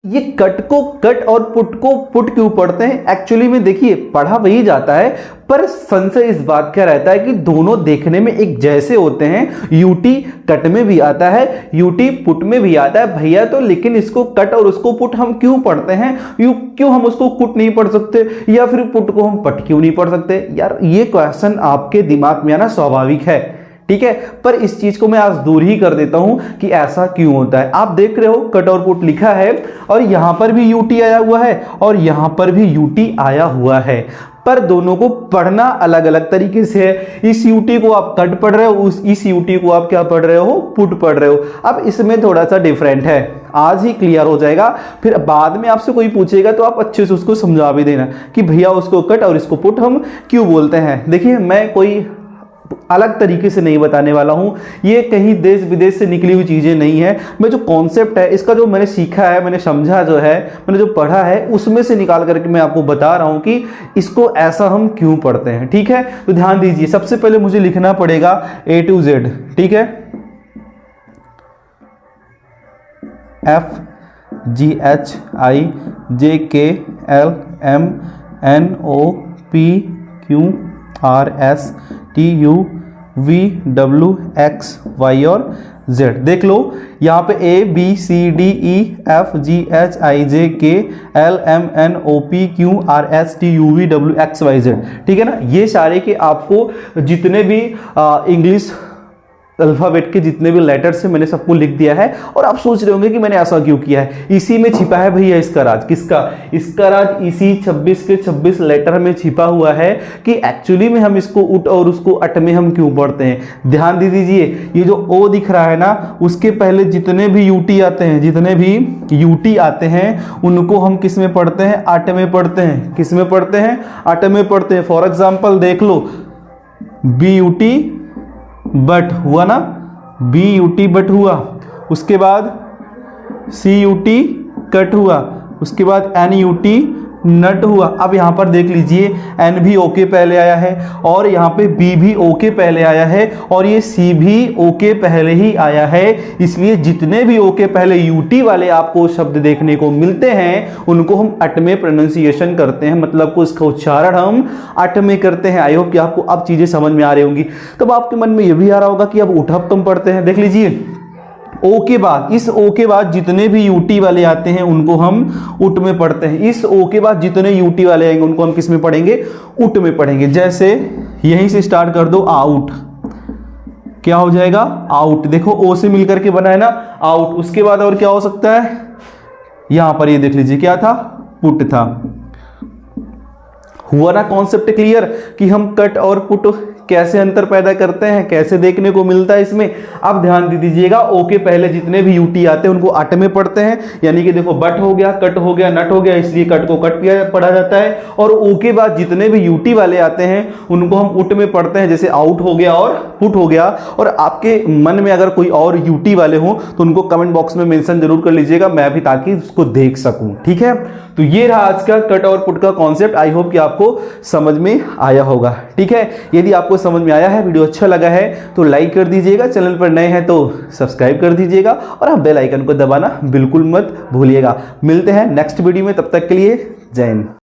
ये कट को कट और पुट को पुट क्यों पढ़ते हैं? एक्चुअली में देखिए पढ़ा वही जाता है, पर संशय इस बात का रहता है कि दोनों देखने में एक जैसे होते हैं। यूटी कट में भी आता है, यूटी पुट में भी आता है भैया, तो लेकिन इसको कट और उसको पुट हम क्यों पढ़ते हैं? क्यों हम उसको कुट नहीं पढ़ सकते, या फिर पुट को हम पट क्यों नहीं पढ़ सकते? यार ये क्वेश्चन आपके दिमाग में आना स्वाभाविक है, ठीक है, पर इस चीज को मैं आज दूर ही कर देता हूं कि ऐसा क्यों होता है। आप देख रहे हो कट और पुट लिखा है, और यहां पर भी यूटी आया हुआ है और यहां पर भी यूटी आया हुआ है, पर दोनों को पढ़ना अलग अलग तरीके से है। इस यूटी को आप कट पढ़ रहे हो, इस यूटी को आप क्या पढ़ रहे हो? पुट पढ़ रहे हो। अब इसमें थोड़ा सा डिफरेंट है, आज ही क्लियर हो जाएगा, फिर बाद में आपसे कोई पूछेगा तो आप अच्छे से उसको समझा भी देना कि भैया उसको कट और इसको पुट हम क्यों बोलते हैं। देखिए मैं कोई अलग तरीके से नहीं बताने वाला हूं, ये कहीं देश विदेश से निकली हुई चीजें नहीं है। मैं जो कॉन्सेप्ट है इसका, जो मैंने सीखा है, मैंने समझा, जो है मैंने जो पढ़ा है, उसमें से निकाल करके मैं आपको बता रहा हूं कि इसको ऐसा हम क्यों पढ़ते हैं, ठीक है। तो ध्यान दीजिए, सबसे पहले मुझे लिखना पड़ेगा A to Z, ठीक है, FGHIJKLMNOPQRSTUVWXY और Z। देख लो यहाँ पे ABCDEFGHIJKLMNOPQRSTUVWXYZ, ठीक है ना। ये सारे के आपको जितने भी इंग्लिश अल्फाबेट के जितने भी लेटर्स हैं मैंने सबको लिख दिया है। और आप सोच रहे होंगे कि मैंने ऐसा क्यों किया है, इसी में छिपा है भैया इसका राज। किसका? इसका राज इसी 26 के 26 लेटर में छिपा हुआ है कि एक्चुअली में हम इसको उट और उसको अट में हम क्यों पढ़ते हैं। ध्यान दे दीजिए, ये जो ओ दिख रहा है ना, उसके पहले जितने भी यूटी आते हैं, जितने भी यूटी आते हैं उनको हम किस में पढ़ते हैं? अट में पढ़ते हैं। किस में पढ़ते हैं? अट में पढ़ते हैं। फॉर एग्जाम्पल देख लो, बी यूटी बट हुआ ना, बी यूटी बट हुआ, उसके बाद सी यूटी कट हुआ, उसके बाद एन यूटी नट हुआ। अब यहां पर देख लीजिए, एन भी ओके पहले आया है और यहां पे बी भी ओके पहले आया है और ये सी भी ओके पहले ही आया है। इसलिए जितने भी ओके पहले यूटी वाले आपको शब्द देखने को मिलते हैं उनको हम अट में प्रोनाउंसिएशन करते हैं, मतलब को इसका उच्चारण हम अट में करते हैं। आई होप कि आपको अब चीजें समझ में आ रही होंगी। तब आपके मन में यह भी आ रहा होगा कि अब उठप तुम पढ़ते हैं। देख लीजिए, ओ के बाद, इस ओ के बाद जितने भी यूटी वाले आते हैं उनको हम उट में पढ़ते हैं। इस ओ के बाद जितने यूटी वाले आएंगे उनको हम किस में पढ़ेंगे? उट में पढ़ेंगे। जैसे यहीं से स्टार्ट कर दो, आउट, क्या हो जाएगा? आउट। देखो ओ से मिलकर के बना है ना, आउट। उसके बाद और क्या हो सकता है? यहां पर ये देख लीजिए, क्या था? पुट था। हुआ ना कॉन्सेप्ट क्लियर कि हम कट और पुट कैसे अंतर पैदा करते हैं, कैसे देखने को मिलता है इसमें। अब ध्यान दे दीजिएगा, ओ के पहले जितने भी यूटी आते हैं उनको अट में पढ़ते हैं, यानी कि देखो बट हो गया, कट हो गया, नट हो गया, इसलिए कट को कट पढ़ा जाता है। और ओ के बाद जितने भी यूटी वाले आते हैं उनको हम उट में पढ़ते हैं, जैसे आउट हो गया और पुट हो गया। और आपके मन में अगर कोई और यूटी वाले हो तो उनको कमेंट बॉक्स में मेंशन जरूर कर लीजिएगा, मैं भी, ताकि उसको देख सकूं, ठीक है। तो ये रहा आज का कट और पुट का कॉन्सेप्ट। आई होप कि आपको समझ में आया होगा, ठीक है। यदि आपको समझ में आया है, वीडियो अच्छा लगा है तो लाइक कर दीजिएगा, चैनल पर नए हैं तो सब्सक्राइब कर दीजिएगा और आप बेल आइकन को दबाना बिल्कुल मत भूलिएगा। मिलते हैं नेक्स्ट वीडियो में, तब तक के लिए जय हिंद।